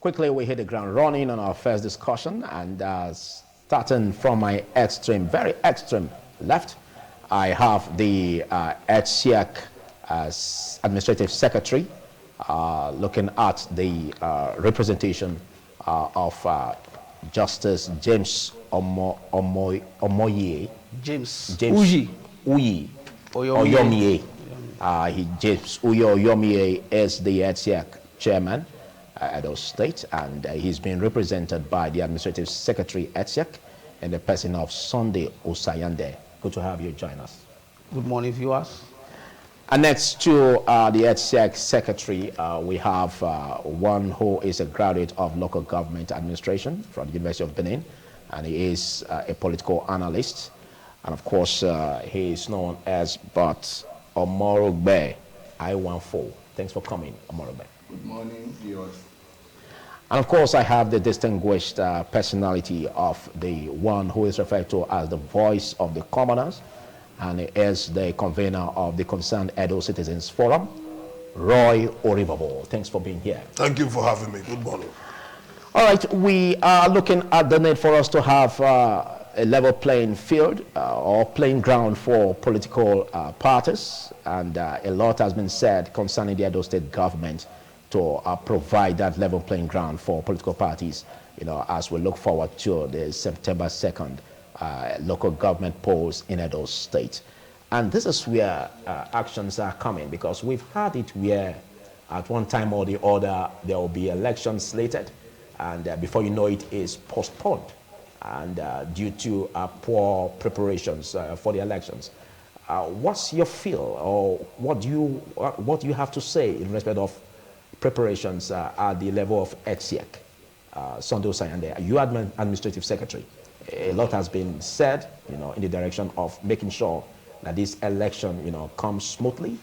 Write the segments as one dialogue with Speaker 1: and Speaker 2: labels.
Speaker 1: Quickly, we hit the ground running on our first discussion, and starting from my very extreme left, I have the HCAC Administrative Secretary looking at the representation of Justice James Omoye.
Speaker 2: James
Speaker 1: Uyi Oyomie. James Uyi Oyomie is the HCAC chairman at Edo State, and he's been represented by the Administrative Secretary HCAC and the person of Sunday Osayande. Good to have you join us.
Speaker 2: Good morning, viewers.
Speaker 1: And next to the HCAC Secretary, we have one who is a graduate of local government administration from the University of Benin, and he is a political analyst. And of course, he is known as But Omorogbe I14. Thanks for coming, Omorogbe.
Speaker 3: Good morning, viewers.
Speaker 1: And of course, I have the distinguished personality of the one who is referred to as the voice of the commoners, and he is the convener of the Concerned Edo Citizens Forum, Roy Oribabo. Thanks for being here.
Speaker 4: Thank you for having me. Good morning.
Speaker 1: All right, we are looking at the need for us to have a level playing field or playing ground for political parties, and a lot has been said concerning the Edo State government to provide that level playing ground for political parties, as we look forward to the September 2nd local government polls in Edo State. And this is where actions are coming, because we've had it where at one time or the other there will be elections slated, and before you know it is postponed, and due to poor preparations for the elections. What's your feel, or what do you have to say in respect of preparations at the level of HCAC? Sunday Osayande, you are administrative secretary. A lot has been said, in the direction of making sure that this election, comes smoothly,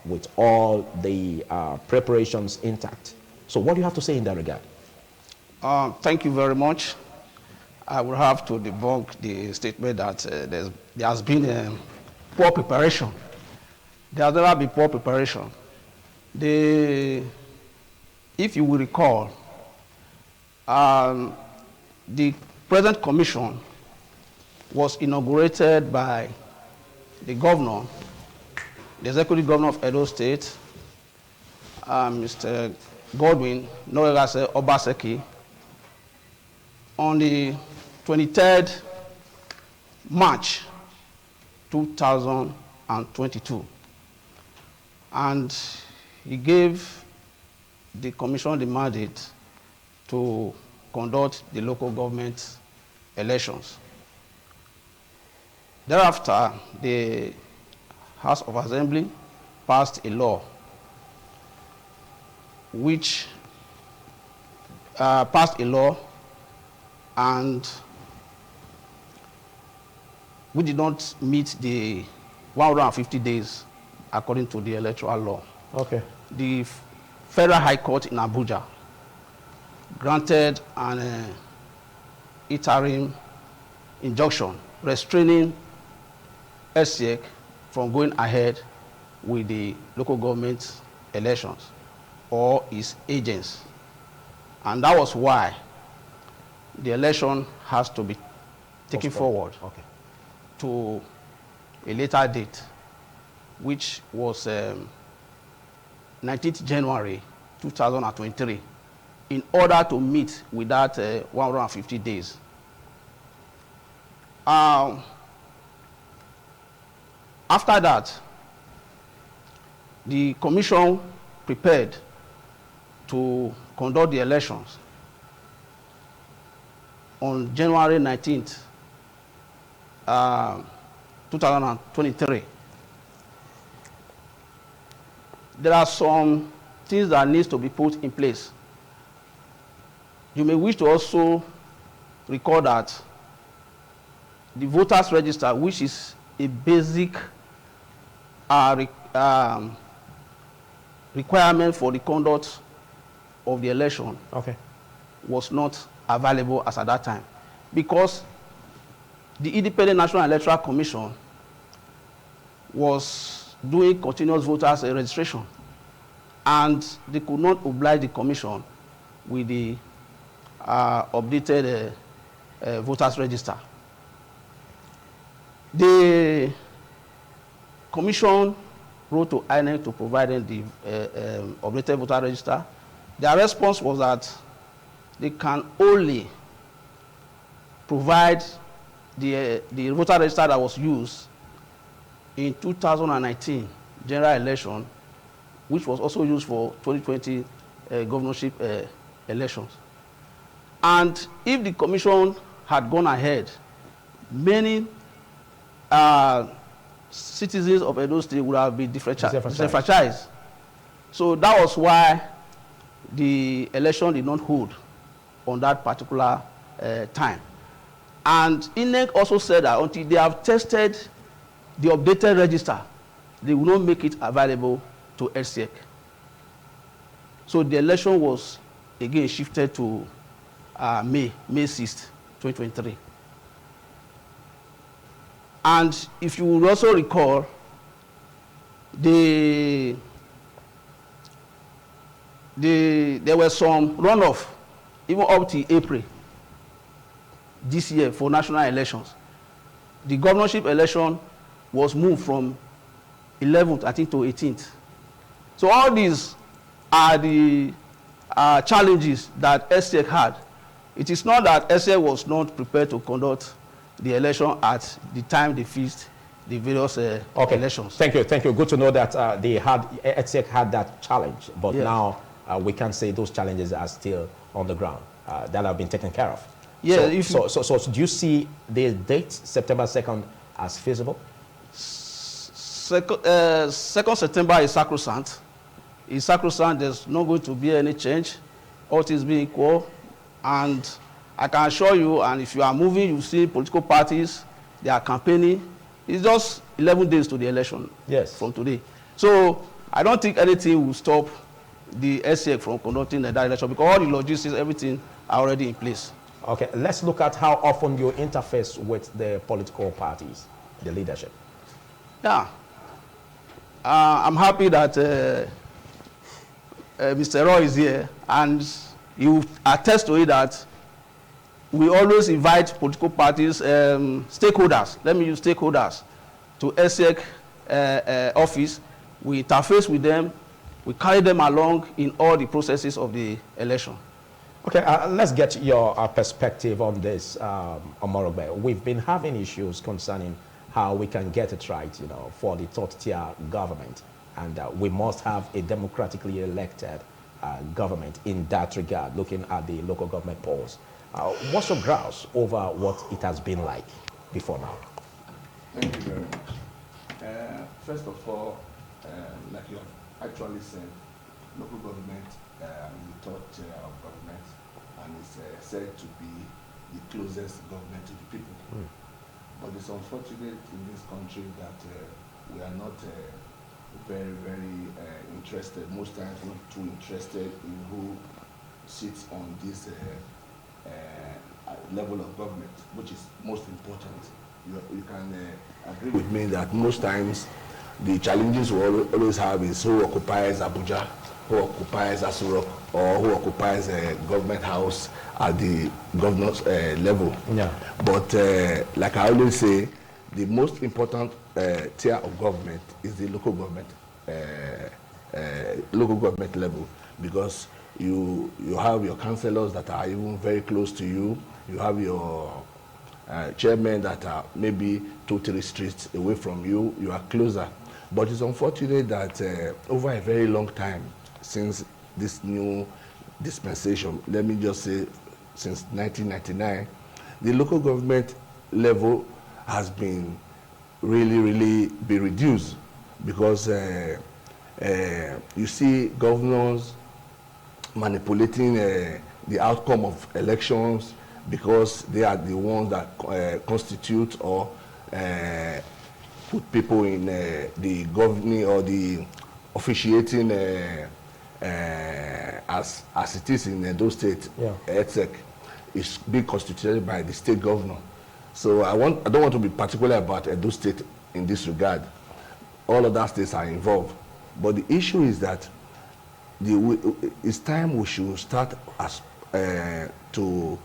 Speaker 1: with all the preparations intact. So what do you have to say in that regard?
Speaker 2: Thank you very much. I will have to debunk the statement that there has been poor preparation. There has never been poor preparation. If you will recall, the present commission was inaugurated by the governor, the executive governor of Edo State, Mr. Godwin Noerase Obaseki, on the 23rd March 2022. And he gave the commission the mandate to conduct the local government elections. Thereafter, the House of Assembly passed a law which and we did not meet the 150 days according to the electoral law.
Speaker 1: Okay.
Speaker 2: The Federal High Court in Abuja granted an interim injunction restraining HCAC from going ahead with the local government elections or its agents. And that was why the election has to be taken forward to a later date, which was 19th January 2023, in order to meet with that 150 days. After that, the commission prepared to conduct the elections on January 19th, 2023. There are some things that needs to be put in place. You may wish to also recall that the voters register, which is a basic requirement for the conduct of the election, was not available as at that time, because the Independent National Electoral Commission was doing continuous voters registration, and they could not oblige the commission with the updated voters register. The commission wrote to INEC to provide them the updated voter register. Their response was that they can only provide the voter register that was used in 2019 general election, which was also used for 2020 governorship elections. And if the commission had gone ahead, many citizens of Edo State would have been disenfranchised. So that was why the election did not hold on that particular time. And INEC also said that until they have tested the updated register, they will not make it available to EDSEC. So the election was again shifted to May 6th, 2023. And if you will also recall, there were some runoff, even up to April this year for national elections. The governorship election was moved from 11th, I think, to 18th. So all these are the challenges that EDSEC had. It is not that EDSEC was not prepared to conduct the election at the time they fixed the various elections.
Speaker 1: Thank you. Good to know that EDSEC had that challenge, but yes, now we can say those challenges are still on the ground, that have been taken care of. Yeah. So do you see the date, September 2nd, as feasible?
Speaker 2: 2nd September is sacrosanct. It's sacrosanct. There's not going to be any change. All things being equal. And I can assure you, and if you are moving, you see political parties, they are campaigning. It's just 11 days to the election.
Speaker 1: Yes.
Speaker 2: From today. So I don't think anything will stop the EDSEC from conducting that election, because all the logistics, everything are already in place.
Speaker 1: Okay, let's look at how often you interface with the political parties, the leadership.
Speaker 2: Yeah. I'm happy that Mr. Roy is here, and he will attest to it that we always invite political parties, stakeholders, let me use stakeholders, to EDSEC office. We interface with them, we carry them along in all the processes of the election.
Speaker 1: Okay, let's get your perspective on this, Omorogbe. We've been having issues concerning how we can get it right, for the third-tier government, and we must have a democratically elected government in that regard, looking at the local government polls. What's your grasp over what it has been like before now?
Speaker 3: Thank you very much. First of all, like you have actually said, local government is the third tier of government, and is said to be the closest government to the people. Mm. But it's unfortunate in this country that we are not very, very interested, most times not too interested in who sits on this level of government, which is most important. You can agree with me that most times the challenges we always have is who occupies Abuja, who occupies Asurok, or who occupies a government house at the governor's level. Yeah. But like I always say, the most important tier of government is the local government level, because you have your councillors that are even very close to you. You have your chairmen that are maybe 2-3 streets away from you. You are closer. But it's unfortunate that over a very long time, since this new dispensation, let me just say since 1999, the local government level has been really be reduced, because you see governors manipulating the outcome of elections, because they are the ones that constitute or put people in the governing or the officiating as it is in Edo State. Yeah. EDSEC is being constituted by the state governor. So I don't want to be particular about Edo State in this regard. All other states are involved. But the issue is that it's time we should start as to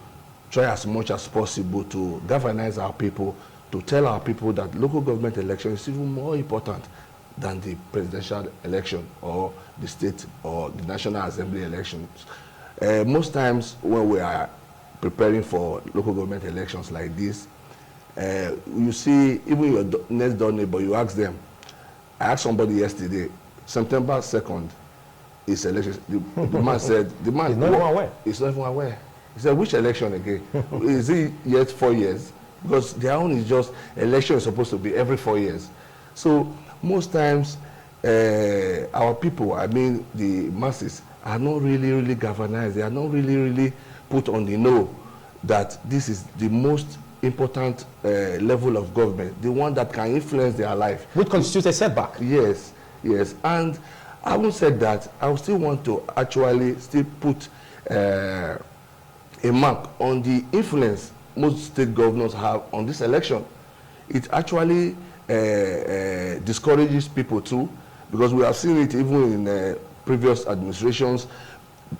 Speaker 3: try as much as possible to galvanize our people, to tell our people that local government election is even more important than the presidential election or the state or the National Assembly elections. Most times when we are preparing for local government elections like this, you see even your next door neighbor, you ask them. I asked somebody yesterday, September 2nd is election. The man said, the man
Speaker 1: he's not even aware.
Speaker 3: He's not even aware. He said, which election again? Is it yet 4 years? Because their own is just, election is supposed to be every 4 years. So most times, our people, I mean the masses, are not really galvanized. They are not really put on the know that this is the most important level of government, the one that can influence their life.
Speaker 1: Which constitutes a setback.
Speaker 3: Yes, yes. And having said that, I would still want to actually still put a mark on the influence most state governors have on this election. It actually discourages people too, because we have seen it even in previous administrations.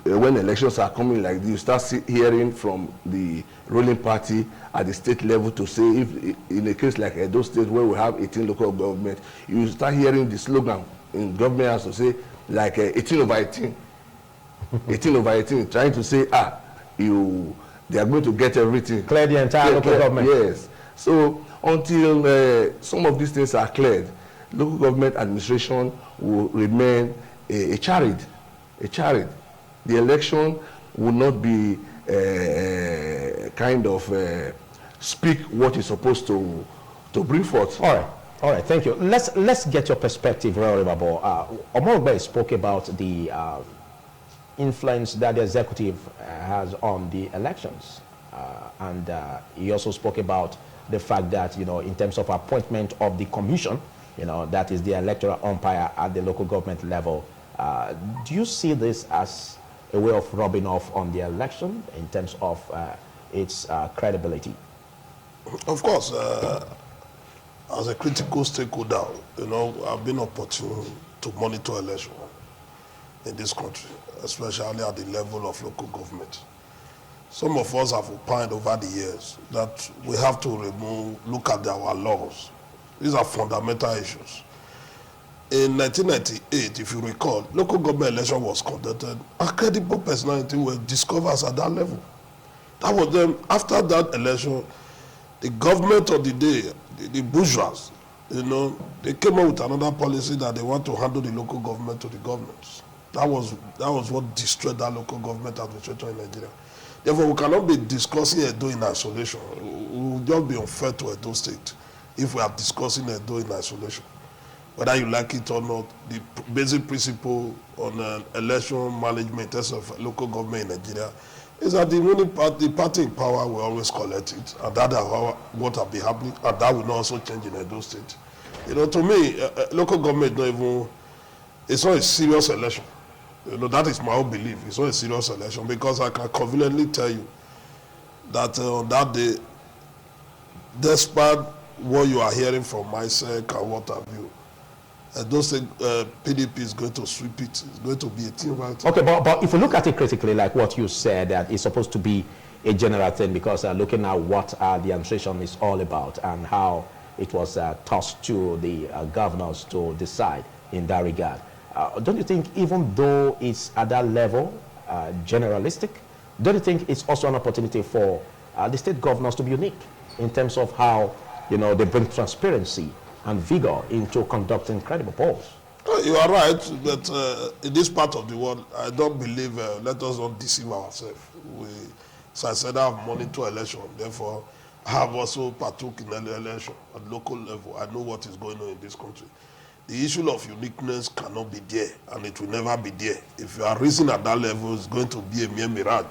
Speaker 3: When elections are coming like this, you start hearing from the ruling party at the state level to say, if in a case like Edo State where we have 18 local government, you start hearing the slogan in government has to say like 18 over 18, 18 over 18, trying to say, they are going to get everything.
Speaker 1: Clear the entire local government.
Speaker 3: Yes. So until some of these things are cleared, local government administration will remain a charade. The election will not be kind of speak what is supposed to bring forth.
Speaker 1: All right, thank you. Let's get your perspective, Rory Babo. Omorogbe spoke about the influence that the executive has on the elections, and he also spoke about the fact that, in terms of appointment of the commission, that is the electoral umpire at the local government level. Do you see this as a way of rubbing off on the election in terms of its credibility?
Speaker 4: Of course, as a critical stakeholder, I've been opportune to monitor election in this country, especially at the level of local government. Some of us have opined over the years that we have to look at our laws. These are fundamental issues. In 1998, if you recall, local government election was conducted, and credible personality were discovered at that level. That was them. After that election, the government of the day, the bourgeois, they came up with another policy that they want to handle the local government to the governments. That was what destroyed that local government administration in Nigeria. Therefore, we cannot be discussing Edo in isolation. It would just be unfair to Edo State if we are discussing Edo in isolation. Whether you like it or not, the basic principle on election management in terms of local government in Nigeria is that the party in power will always collect it, and that is what will be happening, and that will not also change in Edo State. To me, local government it's not a serious election. That is my own belief. It's not a serious election, because I can conveniently tell you that on that day, despite what you are hearing from MySec and what have you, those PDP is going to sweep it. It's going to be a team right.
Speaker 1: Okay, but if you look at it critically, like what you said, that it's supposed to be a general thing, because looking at what the administration is all about and how it was tossed to the governors to decide in that regard. Don't you think, even though it's at that level, generalistic, don't you think it's also an opportunity for the state governors to be unique in terms of how they bring transparency and vigor into conducting credible polls?
Speaker 4: You are right, but in this part of the world, I don't believe, let us not deceive ourselves. So I said I have monitor election, therefore I have also partook in the election at local level. I know what is going on in this country. The issue of uniqueness cannot be there, and it will never be there. If you are reasoning at that level, it's going to be a mere mirage.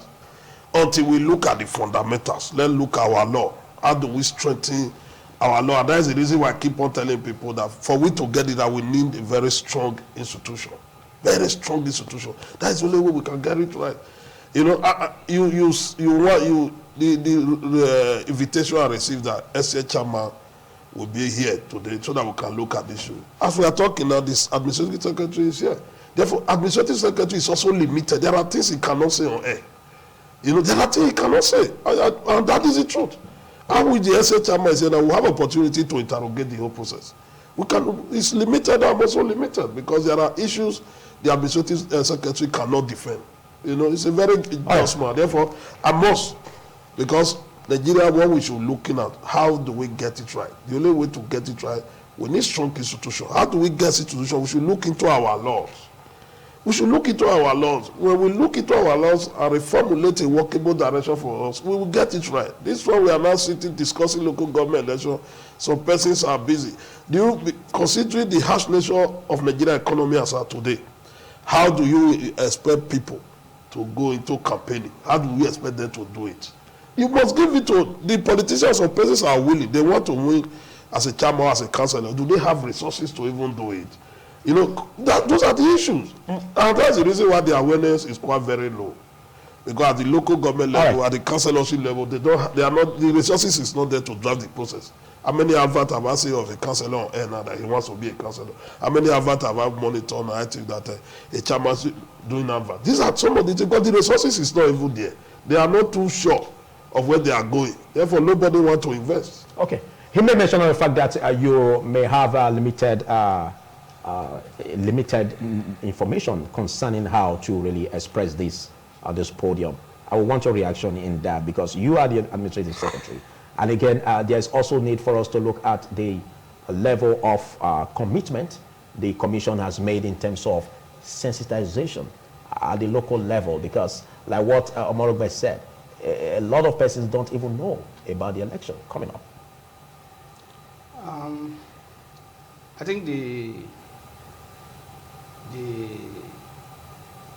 Speaker 4: Until we look at the fundamentals, let's look at our law. How do we strengthen our law? And that is the reason why I keep on telling people that for we to get it, that we need a very strong institution. Very strong institution. That is the only way we can get it right. The invitation I received that SCA chairman will be here today so that we can look at this issue. As we are talking now, this administrative secretary is here. Therefore, administrative secretary is also limited. There are things he cannot say on air. You know, there are things he cannot say, and that is the truth. And with the SA chairman said that we have opportunity to interrogate the whole process. We can. It's limited and also limited because there are issues the administrative secretary cannot defend. You know, it's a very just man. Therefore, I must, because Nigeria, what we should looking at, how do we get it right? The only way to get it right, we need strong institutions. How do we get institutions? We should look into our laws. We should look into our laws. When we look into our laws and reformulate a workable direction for us, we will get it right. This is why we are now sitting discussing local government election. Some persons are busy. Considering the harsh nature of Nigerian economy as of today, how do you expect people to go into campaigning? How do we expect them to do it? You must give it to the politicians. Some persons are willing. They want to win as a chairman, as a councillor. Do they have resources to even do it? You know, those are the issues. And that's the reason why the awareness is quite very low. Because at the local government level, at the councillorship level, the resources is not there to drive the process. How many adverts have I seen of a councillor on air now that he wants to be a councillor? How many adverts have I monitored on I think that a chairman is doing adverts? These are some of the things, but the resources is not even there. They are not too sure of where they are going. Therefore, nobody wants to invest.
Speaker 1: Okay. He may mention on the fact that you may have limited information concerning how to really express this at this podium. I want your reaction in that because you are the administrative secretary. And again, there's also need for us to look at the level of commitment the commission has made in terms of sensitization at the local level, because like what Omorogbe said, a lot of persons don't even know about the election coming up.
Speaker 2: I think the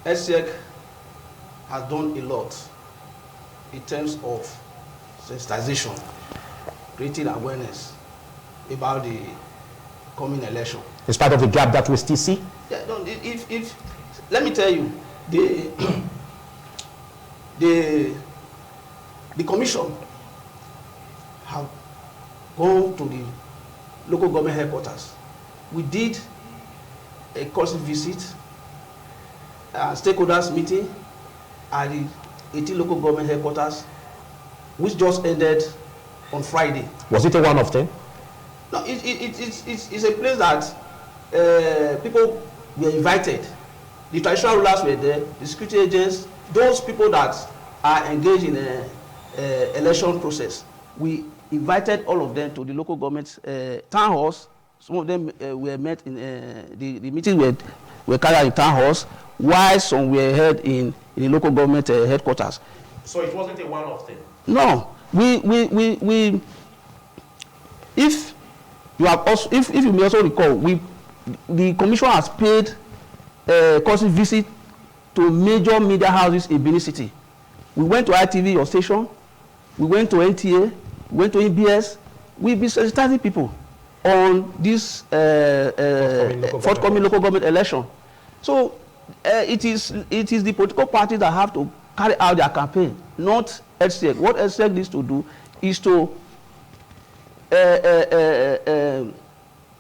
Speaker 2: SEC has done a lot in terms of sensitization, creating awareness about the coming election.
Speaker 1: In spite of the gap that we still see?
Speaker 2: Yeah, no, let me tell you, the commission have gone to the local government headquarters. We did a courtesy visit, stakeholders meeting at the 18 local government headquarters, which just ended on Friday.
Speaker 1: Was it a one-off thing?
Speaker 2: No, it's a place that people were invited. The traditional rulers were there, the security agents, those people that are engaged in a election process. We invited all of them to the local government town halls. Some of them were met in the meetings were carried out in town halls, while some were held in the local government headquarters.
Speaker 1: So it wasn't a one-off thing?
Speaker 2: No, if you may also recall, the commission has paid a courtesy visit to major media houses in Benin City. We went to ITV, your station. We went to NTA. We went to EBS. We've been sensitizing people on this forthcoming local government election. So it is the political parties that have to carry out their campaign, not SEC. What SEC needs to do is to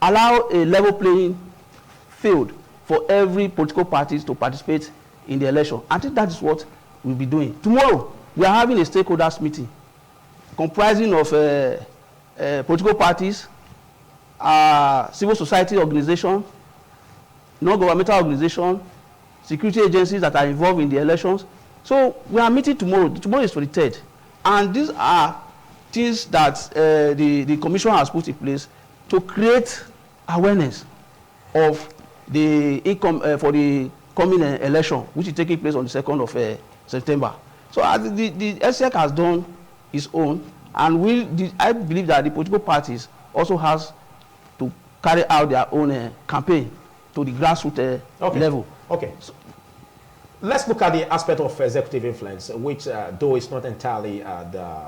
Speaker 2: allow a level playing field for every political parties to participate in the election. I think that is what we'll be doing. Tomorrow, we are having a stakeholders meeting comprising of political parties, civil society organization, non-governmental organization, security agencies that are involved in the elections. So we are meeting tomorrow. Tomorrow is 23rd. And these are things that the commission has put in place to create awareness of the income for the coming election, which is taking place on the 2nd of September. So the SEC has done its own, and I believe that the political parties also has to carry out their own campaign to the grassroots level.
Speaker 1: Okay. So, let's look at the aspect of executive influence, which though it's not entirely the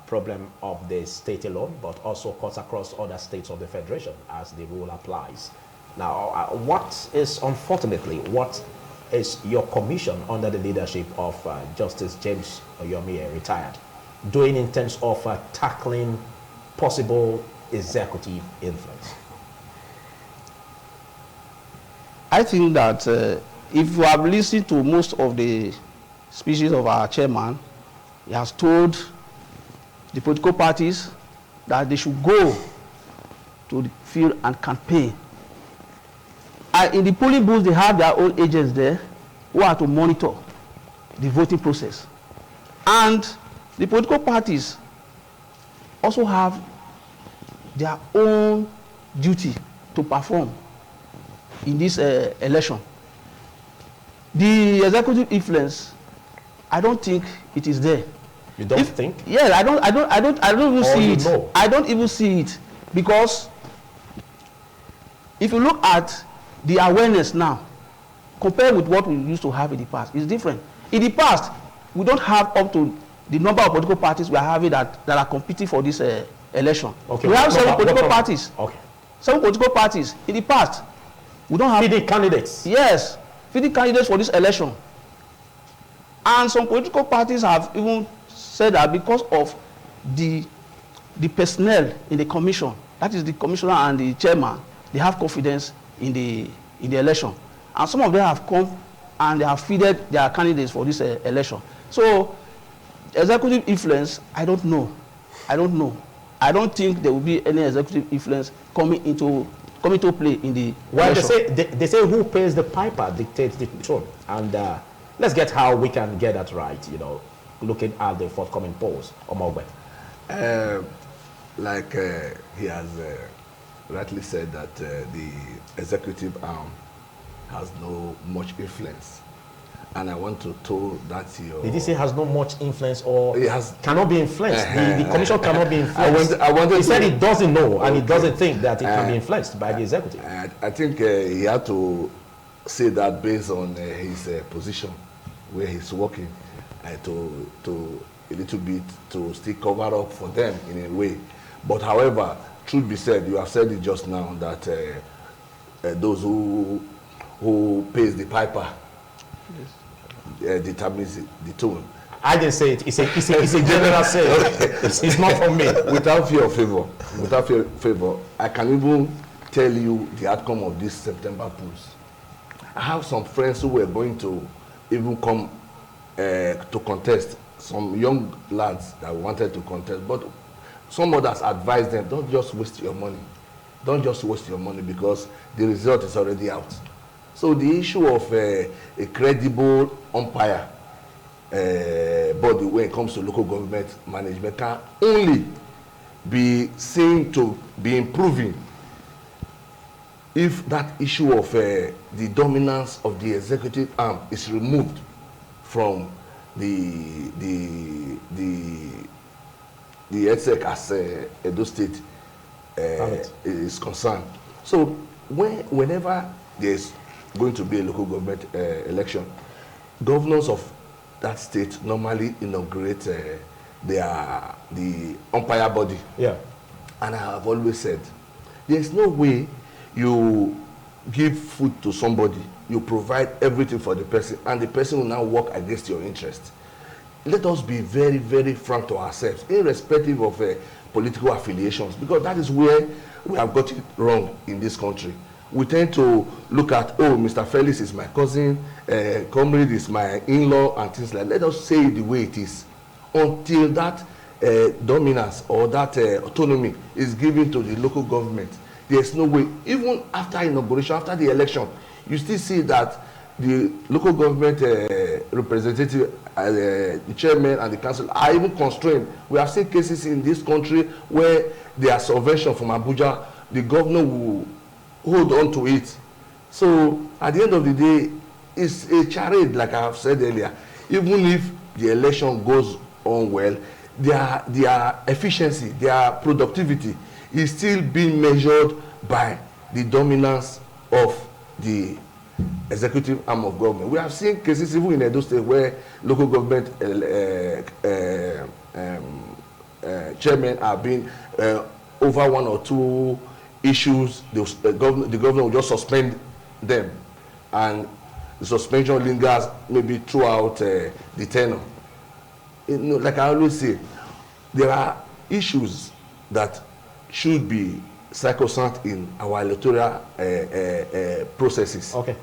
Speaker 1: problem of the state alone, but also cuts across other states of the federation as the rule applies. Now, what is your commission under the leadership of Justice James Oyomiye, retired, doing in terms of tackling possible executive influence?
Speaker 2: I think that if you have listened to most of the speeches of our chairman, he has told the political parties that they should go to the field and campaign. And in the polling booths, they have their own agents there who are to monitor the voting process. And the political parties also have their own duty to perform in this election. The executive influence, I don't think it is there.
Speaker 1: You don't think?
Speaker 2: Yeah, I don't even see it.
Speaker 1: Know.
Speaker 2: I don't even see it, because if you look at the awareness now, compared with what we used to have in the past, it's different. In the past, we don't have up to the number of political parties we are having that are competing for this election.
Speaker 1: Okay.
Speaker 2: We have 7 political parties.
Speaker 1: Okay.
Speaker 2: 7 political parties. In the past, we don't have...
Speaker 1: PD candidates.
Speaker 2: Yes, 50 candidates for this election. And some political parties have even said that because of the personnel in the commission, that is the commissioner and the chairman, they have confidence in the election. And some of them have come and they have feeded their candidates for this election. So, executive influence, I don't know. I don't know. I don't think there will be any executive influence coming into play in the election.
Speaker 1: They say who pays the piper dictates the tune. And let's get how we can get that right, you know, looking at the forthcoming polls.
Speaker 3: Like he has rightly said that the executive arm has no much influence. And I want to tell that to you.
Speaker 1: Did he say has no much influence, or
Speaker 3: it has,
Speaker 1: cannot be influenced? The commission cannot be influenced. He said he doesn't know, and he doesn't think that it can be influenced by the executive.
Speaker 3: I think he had to say that based on his position, where he's working, to a little bit to still cover up for them in a way. But however, truth be said, you have said it just now that those who pays the piper determines the tone.
Speaker 1: I didn't say it. It's a general saying. It's not from me.
Speaker 3: Without fear of favor, I can even tell you the outcome of this September polls. I have some friends who were going to even come to contest. Some young lads that wanted to contest, but some others advised them, don't just waste your money. Don't just waste your money, because the result is already out. So the issue of a credible umpire body when it comes to local government management can only be seen to be improving if that issue of the dominance of the executive arm is removed from the EDSEC as Edo State is concerned. So whenever there's going to be a local government election, governors of that state normally inaugurate the umpire body.
Speaker 1: Yeah.
Speaker 3: And I have always said, there's no way you give food to somebody, you provide everything for the person, and the person will now work against your interest. Let us be very, very frank to ourselves, irrespective of political affiliations, because that is where we have got it wrong in this country. We tend to look at, oh, Mr. Felix is my cousin, Comrade is my in-law, and things like that. Let us say it the way it is. Until that dominance or that autonomy is given to the local government, there's no way. Even after inauguration, after the election, you still see that the local government representative, the chairman and the council are even constrained. We have seen cases in this country where there are subvention from Abuja, the governor will hold on to it. So at the end of the day, it's a charade, like I have said earlier. Even if the election goes on well, their efficiency, their productivity is still being measured by the dominance of the executive arm of government. We have seen cases even in Edo State where local government chairmen are being over 1 or 2 issues, the governor will just suspend them, and the suspension lingers maybe throughout the tenure. You know, like I always say, there are issues that should be sacrosanct in our electoral processes.
Speaker 1: Okay.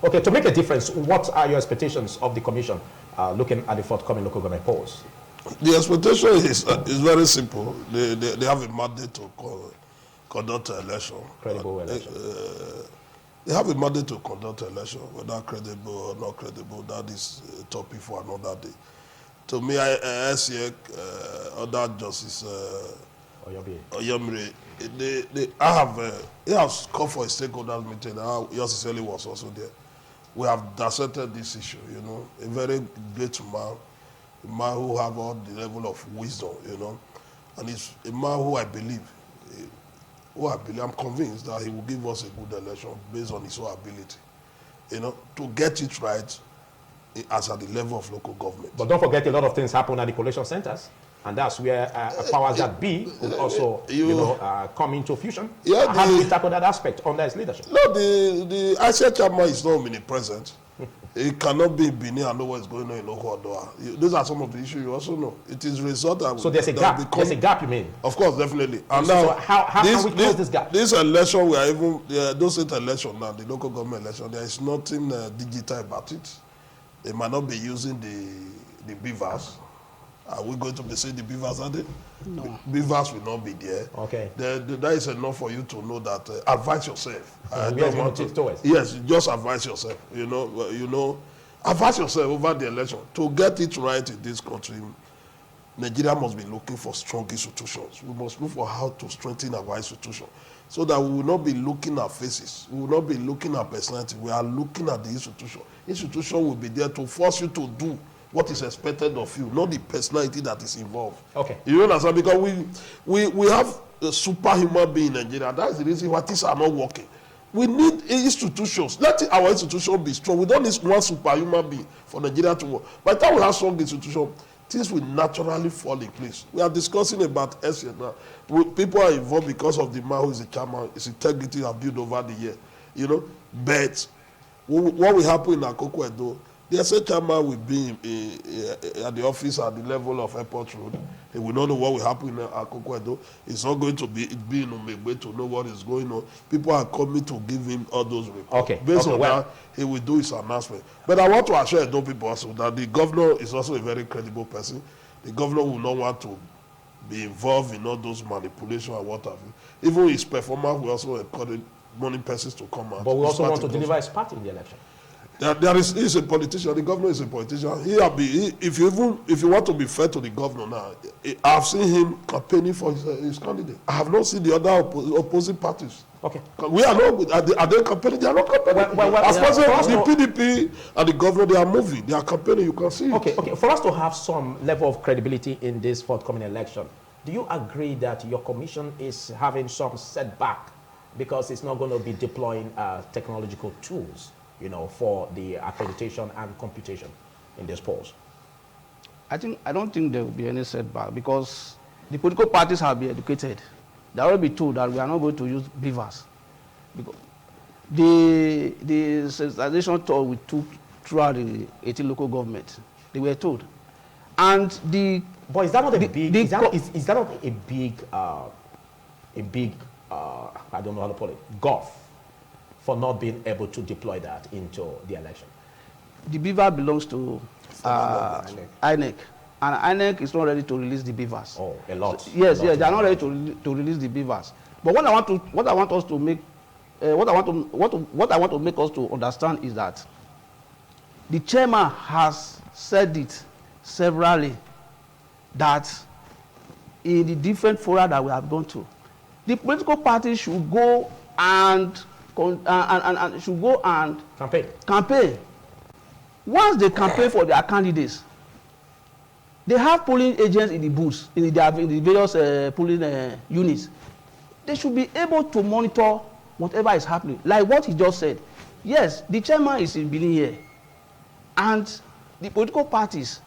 Speaker 1: Okay, to make a difference, what are your expectations of the commission looking at the forthcoming local government polls?
Speaker 4: The expectation is very simple. They have a mandate to conduct an election.
Speaker 1: Credible election.
Speaker 4: They have a mandate to conduct an election, whether credible or not credible. That is a topic for another day. To me, I see other justice Oyomire. He has called for a stakeholders meeting. Justice Eli was also there. We have dissected this issue. You know, a very great man. A man who have all the level of wisdom, you know, and he's a man who I believe, I'm convinced that he will give us a good election based on his own ability, you know, to get it right as at the level of local government.
Speaker 1: But don't forget, a lot of things happen at the collation centers, and that's where powers that be will also, come into fusion.
Speaker 4: Yeah,
Speaker 1: how do we tackle that aspect under his leadership?
Speaker 4: No, the ICA chairman is not omnipresent. It cannot be in Benin and know what's going on in Ohuadoa. Those are some of the issues you also know. It is result that
Speaker 1: so there's a gap. There's a gap, you mean?
Speaker 4: Of course, definitely. And
Speaker 1: so
Speaker 4: now,
Speaker 1: how can we close this gap?
Speaker 4: This election, we are even those state election now, the local government election. There is nothing digital about it. They might not be using the beavers. Are we going to be seeing the beavers? Are they? No. Beavers will not be there.
Speaker 1: Okay.
Speaker 4: That is enough for you to know that. Advise yourself.
Speaker 1: Yes,
Speaker 4: just advise yourself. You know, advise yourself over the election to get it right in this country. Nigeria must be looking for strong institutions. We must look for how to strengthen our institutions so that we will not be looking at faces. We will not be looking at personality. We are looking at the institution. Institution will be there to force you to do what is expected of you, not the personality that is involved.
Speaker 1: Okay.
Speaker 4: You understand? Because we have a superhuman being in Nigeria. That's the reason why things are not working. We need institutions. Let our institution be strong. We don't need one superhuman being for Nigeria to work. By the time we have strong institutions, things will naturally fall in place. We are discussing about SN now. People are involved because of the man who is the chairman. His integrity have built over the year. You know, but what will happen in Akoko Edo? The SA chairman will be at the office at the level of Airport Road. He will not know what will happen in Akoko Edo. It's not going to be in Umegbe to know what is going on. People are coming to give him all those reports.
Speaker 1: Okay.
Speaker 4: Based on that, he will do his announcement. But I want to assure Edo people also that the governor is also a very credible person. The governor will not want to be involved in all those manipulations and what have you. Even his performance will also encourage money persons to come out.
Speaker 1: But we also want to deliver his party in the election.
Speaker 4: He's a politician. The governor is a politician. If you want to be fair to the governor now, I've seen him campaigning for his candidate. I have not seen the other opposing parties.
Speaker 1: Okay.
Speaker 4: We are not. Are they campaigning? They are not campaigning. As far as the PDP and the governor, they are moving. They are campaigning. You can see.
Speaker 1: Okay. For us to have some level of credibility in this forthcoming election, do you agree that your commission is having some setback because it's not going to be deploying technological tools, for the accreditation and computation in these polls?
Speaker 2: I don't think there will be any setback because the political parties have been educated. They will be told that we are not going to use beavers. Because the sensitization tour we took throughout the 18 local governments, they were told. And
Speaker 1: but is that not a big? Is that not a big? I don't know how to put it. Gulf for not being able to deploy that into the election.
Speaker 2: The beaver belongs to INEC. And INEC is not ready to release the beavers.
Speaker 1: Oh, a lot.
Speaker 2: Yes, they are not ready to release the beavers. But what I want to make us to understand is that the chairman has said it severally that in the different fora that we have gone to, the political parties should go and campaign. Once they campaign for their candidates, they have polling agents in the booths, in the various polling units. They should be able to monitor whatever is happening. Like what he just said. Yes, the chairman is in Benin here. And the political parties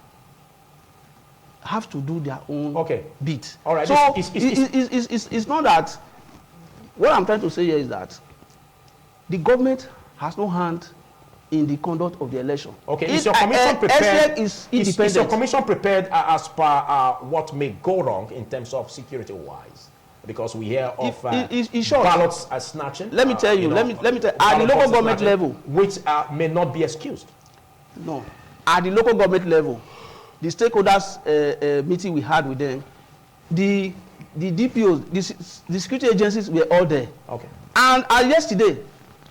Speaker 2: have to do their own bit.
Speaker 1: All right.
Speaker 2: So it's not that. What I'm trying to say here is that the government has no hand in the conduct of the election.
Speaker 1: Okay, is your commission prepared?
Speaker 2: Is independent.
Speaker 1: Is your commission prepared as per what may go wrong in terms of security-wise? Because we hear of
Speaker 2: in short,
Speaker 1: ballots snatching.
Speaker 2: Let me tell you, let me tell you, at the local government level,
Speaker 1: which may not be excused.
Speaker 2: No, at the local government level, the stakeholders meeting we had with them, the DPOs, the security agencies were all there.
Speaker 1: Okay.
Speaker 2: And yesterday,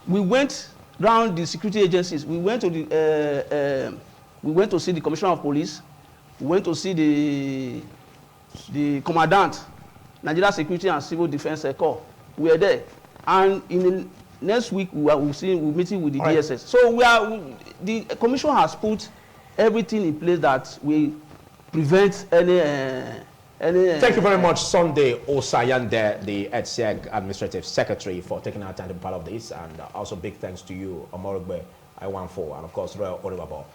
Speaker 2: we went round the security agencies. We went to see the Commissioner of Police. We went to see the Commandant, Nigeria Security and Civil Defense Corps. We are there, and in the next week we're meeting with the DSS. So the Commission has put everything in place that will prevent any.
Speaker 1: Thank you very much, Sunday Osayande, the EDSEC Administrative Secretary, for taking our time to be part of this, and also big thanks to you, Omorogbe Iwanfo, and of course Royal Oribabo.